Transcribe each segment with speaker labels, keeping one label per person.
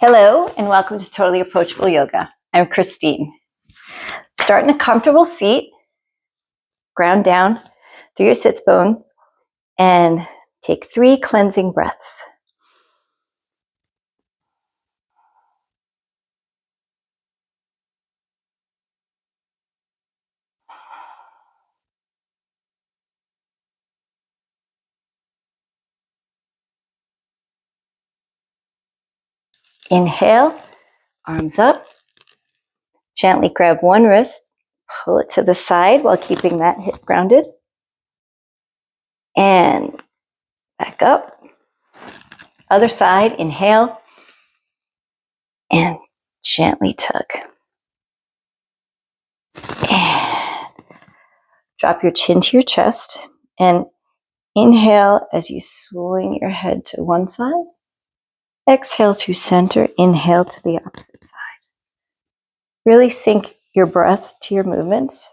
Speaker 1: Hello and welcome to Totally Approachable Yoga. I'm Christine. Start in a comfortable seat, ground down through your sits bone, and take 3 cleansing breaths. Inhale, arms up. Gently grab one wrist, pull it to the side while keeping that hip grounded. And back up. Other side, inhale, and gently tug. And drop your chin to your chest, and inhale as you swing your head to one side. Exhale to center, inhale to the opposite side. Really sync your breath to your movements.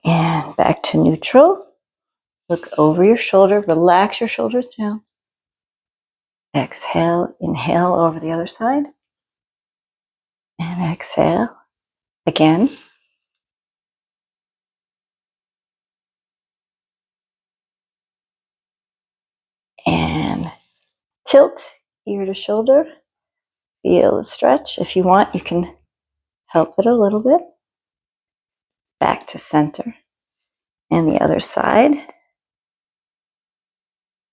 Speaker 1: And back to neutral. Look over your shoulder, relax your shoulders down. Exhale, inhale over the other side. And exhale again. And tilt ear to shoulder. Feel the stretch. If you want, you can help it a little bit. Back to center. And the other side.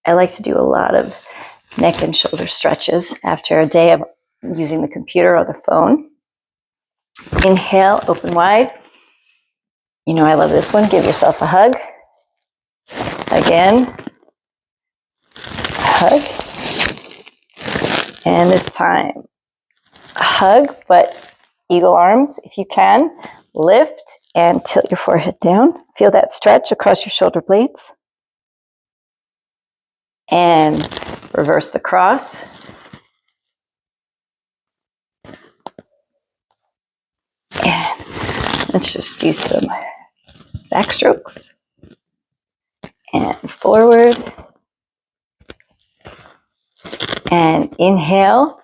Speaker 1: I like to do a lot of neck and shoulder stretches after a day of using the computer or the phone. Inhale, open wide. You know I love this one. Give yourself a hug. Again. Hug. And this time, a hug, but eagle arms if you can. Lift and tilt your forehead down. Feel that stretch across your shoulder blades. And reverse the cross. And let's just do some back strokes. And forward. And inhale.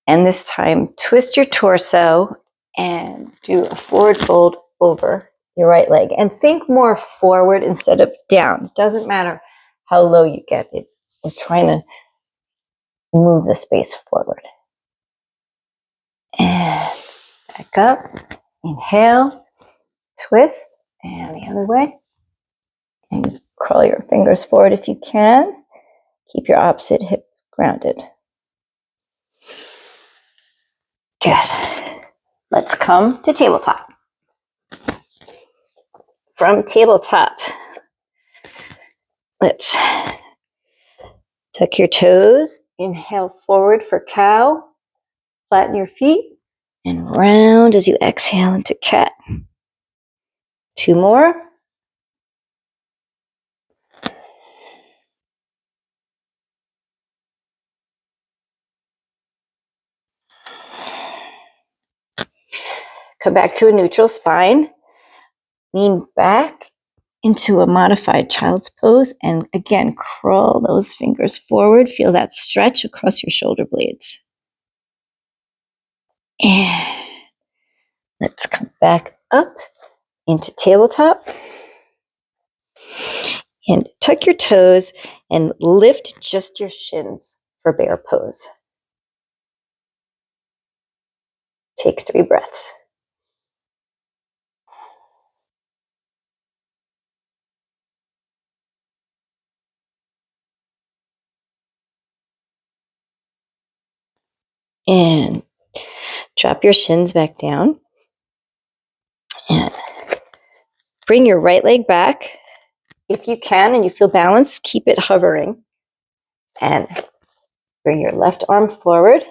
Speaker 1: And this time, twist your torso and do a forward fold over your right leg. And think more forward instead of down. It doesn't matter how low you get it. We're trying to move the space forward. And back up. Inhale. Twist. And the other way. And curl your fingers forward if you can. Keep your opposite hip grounded. Good. Let's come to tabletop. From tabletop, let's tuck your toes. Inhale forward for cow. Flatten your feet and round as you exhale into cat. 2 more. Come back to a neutral spine. Lean back into a modified child's pose. And again, curl those fingers forward. Feel that stretch across your shoulder blades. And let's come back up into tabletop. And tuck your toes and lift just your shins for bear pose. Take 3 breaths. And drop your shins back down. And bring your right leg back. If you can and you feel balanced, keep it hovering. And bring your left arm forward.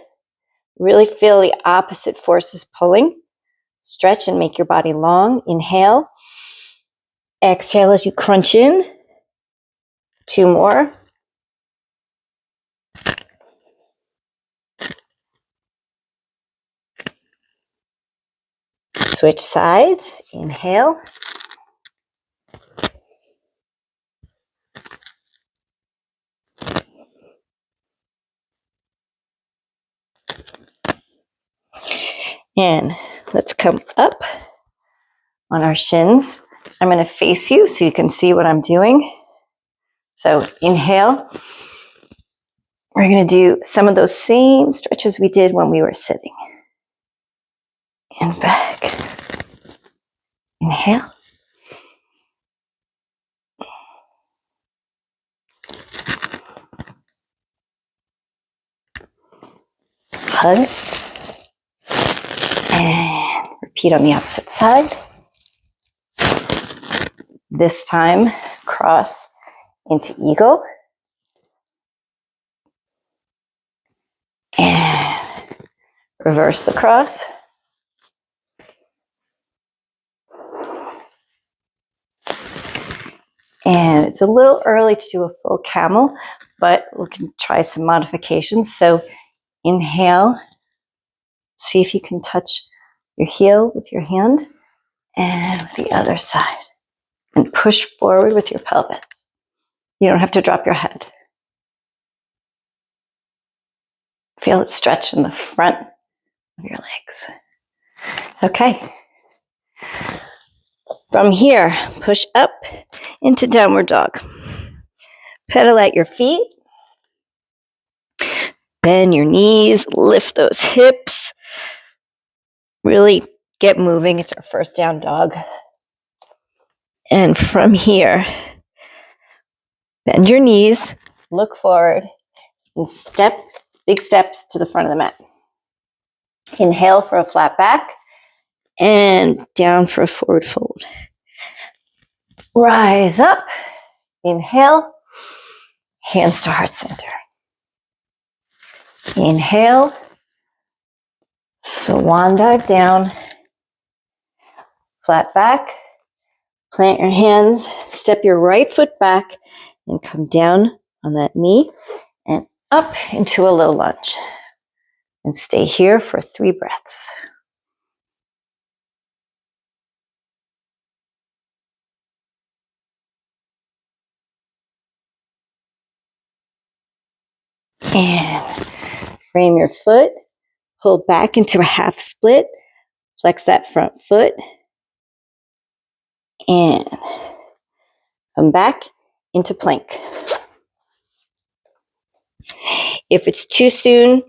Speaker 1: Really feel the opposite forces pulling. Stretch and make your body long. Inhale. Exhale as you crunch in. 2 more. Switch sides. Inhale. And let's come up on our shins. I'm going to face you so you can see what I'm doing. So inhale. We're going to do some of those same stretches we did when we were sitting. And back. Inhale. Hug. And repeat on the opposite side. This time, cross into eagle. And reverse the cross. And it's a little early to do a full camel, but we can try some modifications. So inhale, see if you can touch your heel with your hand and with the other side. And push forward with your pelvis. You don't have to drop your head. Feel it stretch in the front of your legs. Okay. From here, push up into downward dog. Pedal at your feet. Bend your knees, lift those hips. Really get moving. It's our first down dog. And from here, bend your knees, look forward, and step, big steps to the front of the mat. Inhale for a flat back, and down for a forward fold. Rise up, inhale, hands to heart center. Inhale, swan dive down, flat back, plant your hands, step your right foot back, and come down on that knee and up into a low lunge. And stay here for 3 breaths. And frame your foot, pull back into a half split, flex that front foot, and come back into plank. If it's too soon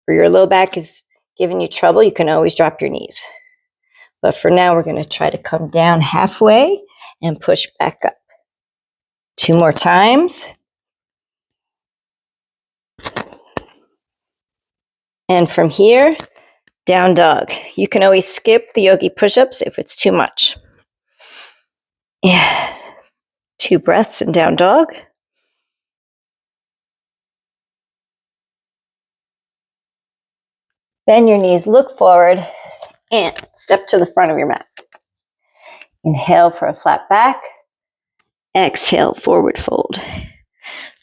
Speaker 1: or your low back is giving you trouble, you can always drop your knees. But for now, we're going to try to come down halfway and push back up. 2 more times. And from here, down dog. You can always skip the yogi push-ups if it's too much. Yeah. 2 breaths in down dog. Bend your knees, look forward, and step to the front of your mat. Inhale for a flat back. Exhale, forward fold.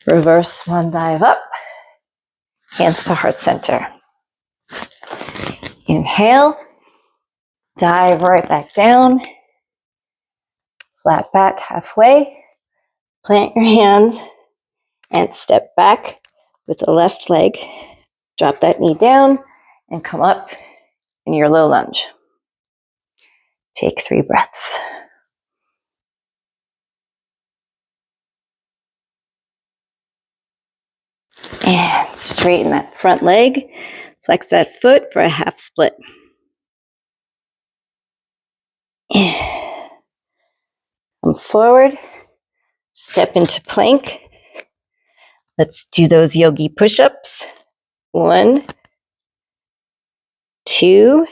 Speaker 1: Reverse swan dive up. Hands to heart center. Inhale. Dive right back down. Flat back halfway. Plant your hands and step back with the left leg. Drop that knee down and come up in your low lunge. Take 3 breaths. And straighten that front leg. Flex that foot for a half split. Come forward. Step into plank. Let's do those yogi push-ups. 1, 2,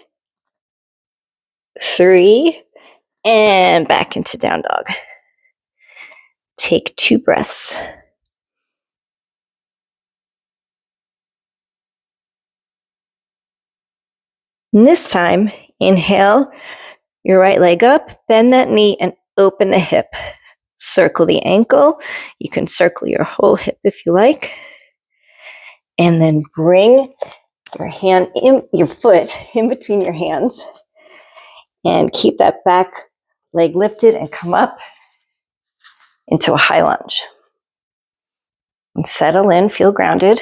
Speaker 1: 3, and back into down dog. Take 2 breaths. And this time, inhale your right leg up, bend that knee, and open the hip. Circle the ankle. You can circle your whole hip if you like. And then bring your foot in between your hands. And keep that back leg lifted and come up into a high lunge. And settle in, feel grounded.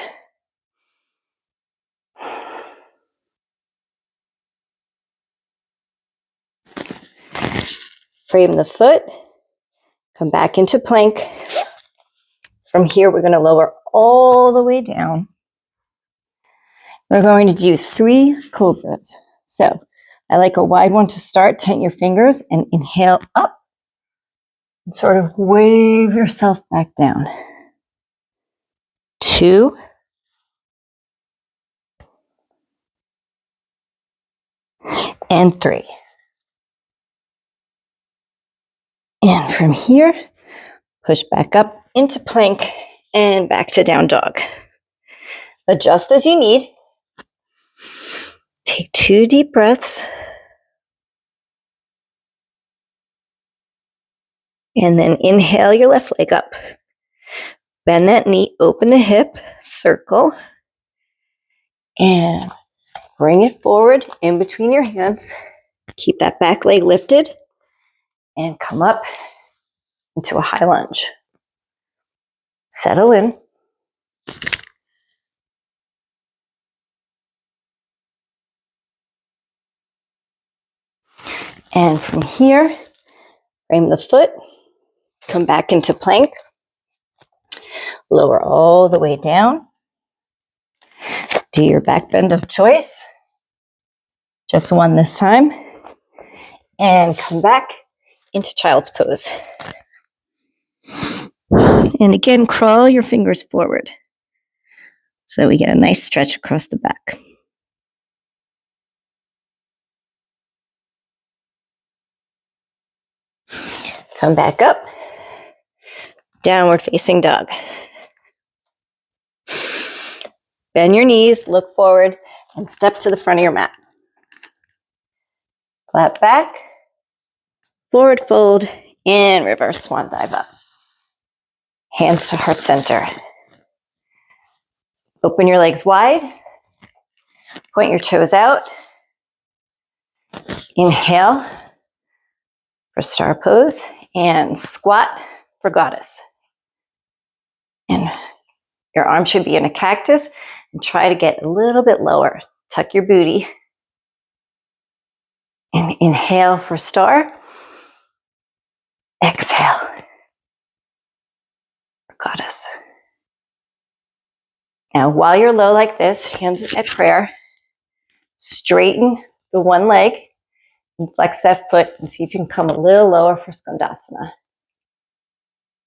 Speaker 1: Frame the foot. Come back into plank. From here, we're going to lower all the way down. We're going to do 3 cobras. So I like a wide one to start. Tighten your fingers and inhale up. And sort of wave yourself back down. 2. And 3. And from here, push back up into plank and back to down dog. Adjust as you need. Take 2 deep breaths. And then inhale your left leg up. Bend that knee, open the hip, circle. And bring it forward in between your hands. Keep that back leg lifted. And come up into a high lunge. Settle in. And from here, frame the foot. Come back into plank. Lower all the way down. Do your back bend of choice. Just one this time. And come back into child's pose. And again, crawl your fingers forward so that we get a nice stretch across the back. Come back up. Downward facing dog. Bend your knees, look forward, and step to the front of your mat. Flat back, forward fold, and reverse swan dive up. Hands to heart center. Open your legs wide. Point your toes out. Inhale for star pose and squat for goddess. And your arm should be in a cactus and try to get a little bit lower. Tuck your booty. And inhale for star. Exhale for goddess. Now, while you're low like this, hands at prayer, straighten the one leg and flex that foot and see if you can come a little lower for Skandasana.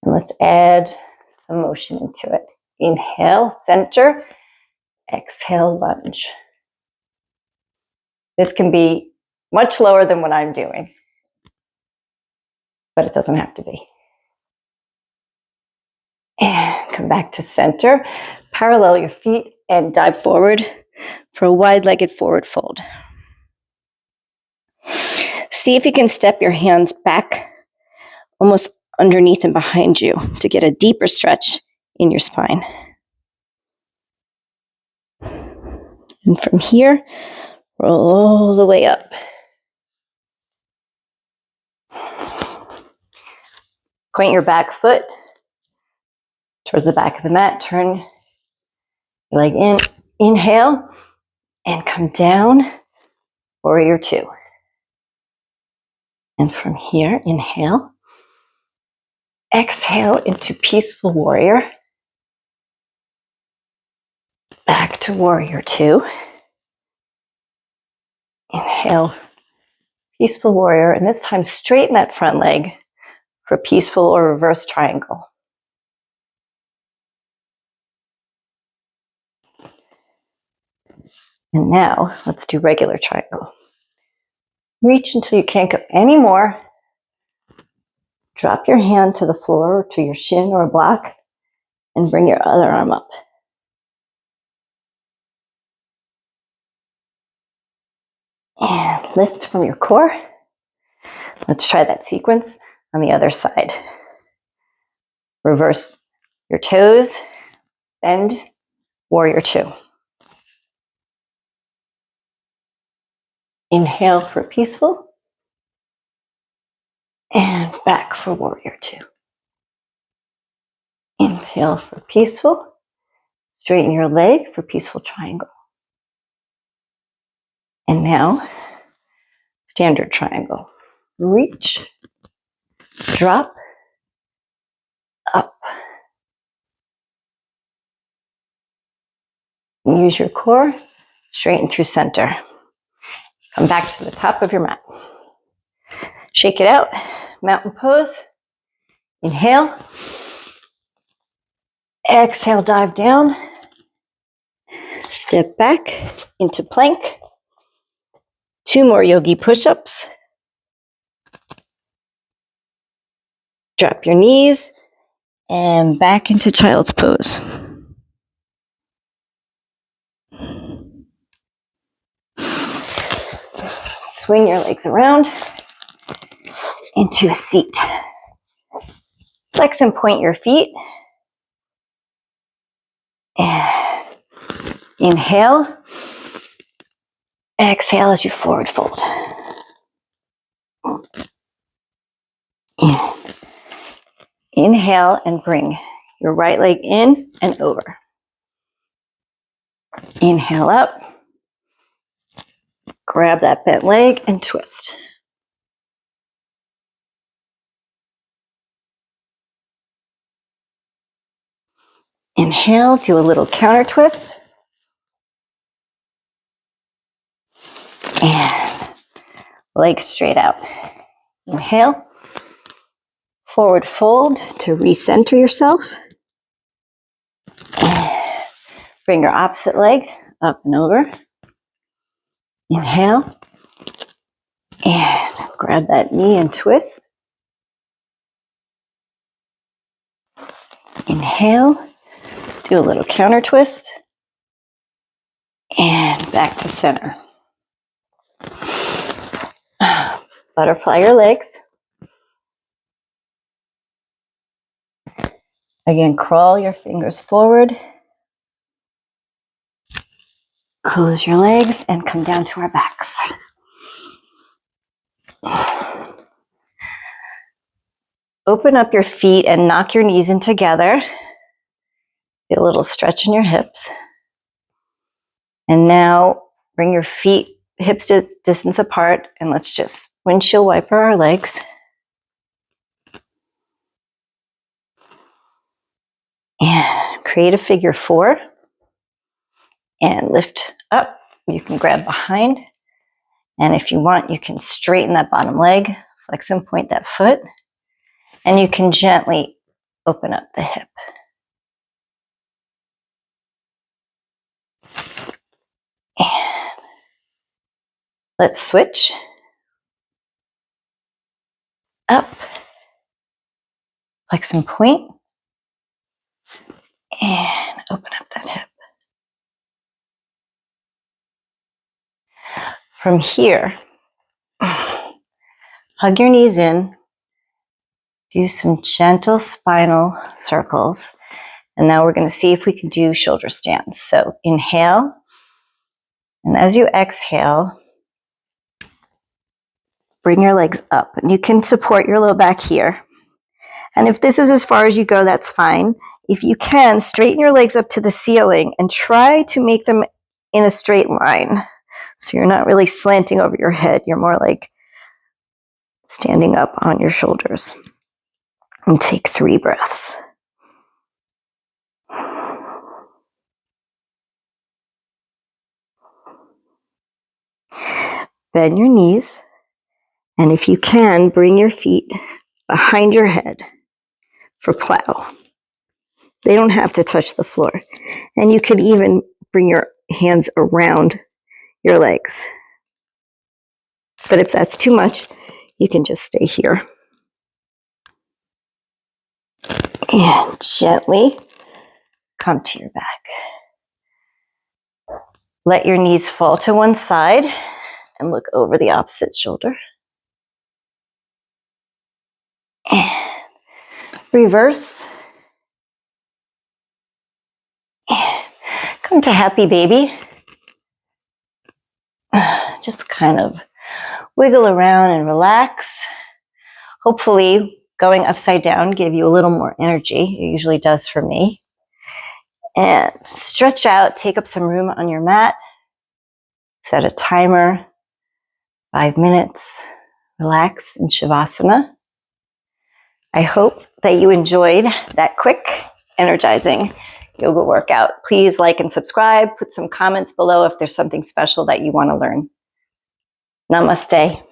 Speaker 1: And let's add some motion into it. Inhale, center. Exhale, lunge. This can be much lower than what I'm doing, but it doesn't have to be. And come back to center. Parallel your feet and dive forward for a wide-legged forward fold. See if you can step your hands back almost underneath and behind you to get a deeper stretch in your spine. And from here, roll all the way up. Point your back foot towards the back of the mat. Turn your leg in. Inhale and come down. Warrior 2. And from here, inhale. Exhale into peaceful warrior. Back to warrior 2. Inhale, peaceful warrior. And this time, straighten that front leg for peaceful or reverse triangle. And now, let's do regular triangle. Reach until you can't go anymore. Drop your hand to the floor, or to your shin or a block, and bring your other arm up. And lift from your core. Let's try that sequence on the other side. Reverse your toes, bend, warrior 2. Inhale for peaceful, and back for warrior 2. Inhale for peaceful, straighten your leg for peaceful triangle. And now, standard triangle. Reach, drop, up. Use your core, straighten through center. Come back to the top of your mat. Shake it out, mountain pose. Inhale. Exhale, dive down. Step back into plank. 2 more yogi push-ups. Drop your knees and back into child's pose. Swing your legs around into a seat. Flex and point your feet. And inhale. Exhale as you forward fold. And inhale and bring your right leg in and over. Inhale up. Grab that bent leg and twist. Inhale, do a little counter twist. And legs straight out. Inhale. Forward fold to recenter yourself. Bring your opposite leg up and over. Inhale. And grab that knee and twist. Inhale. Do a little counter twist. And back to center. Butterfly your legs. Again, crawl your fingers forward. Close your legs and come down to our backs. Open up your feet and knock your knees in together. Get a little stretch in your hips. And now bring your feet hips distance apart and let's just windshield wiper our legs. And create a figure 4 and lift up. You can grab behind, and if you want, you can straighten that bottom leg, flex and point that foot, and you can gently open up the hip. And let's switch. Up, flex and point, and open up that hip. From here, hug your knees in, do some gentle spinal circles, and now we're going to see if we can do shoulder stands. So inhale, and as you exhale, bring your legs up, and you can support your low back here. And if this is as far as you go, that's fine. If you can, straighten your legs up to the ceiling and try to make them in a straight line. So you're not really slanting over your head. You're more like standing up on your shoulders. And take 3 breaths. Bend your knees. And if you can, bring your feet behind your head for plow. They don't have to touch the floor. And you could even bring your hands around your legs. But if that's too much, you can just stay here. And gently come to your back. Let your knees fall to one side and look over the opposite shoulder. And reverse. And come to happy baby. Just kind of wiggle around and relax. Hopefully, going upside down give you a little more energy. It usually does for me. And stretch out, take up some room on your mat. Set a timer, 5 minutes. Relax in Shavasana. I hope that you enjoyed that quick, energizing yoga workout. Please like and subscribe. Put some comments below if there's something special that you want to learn. Namaste.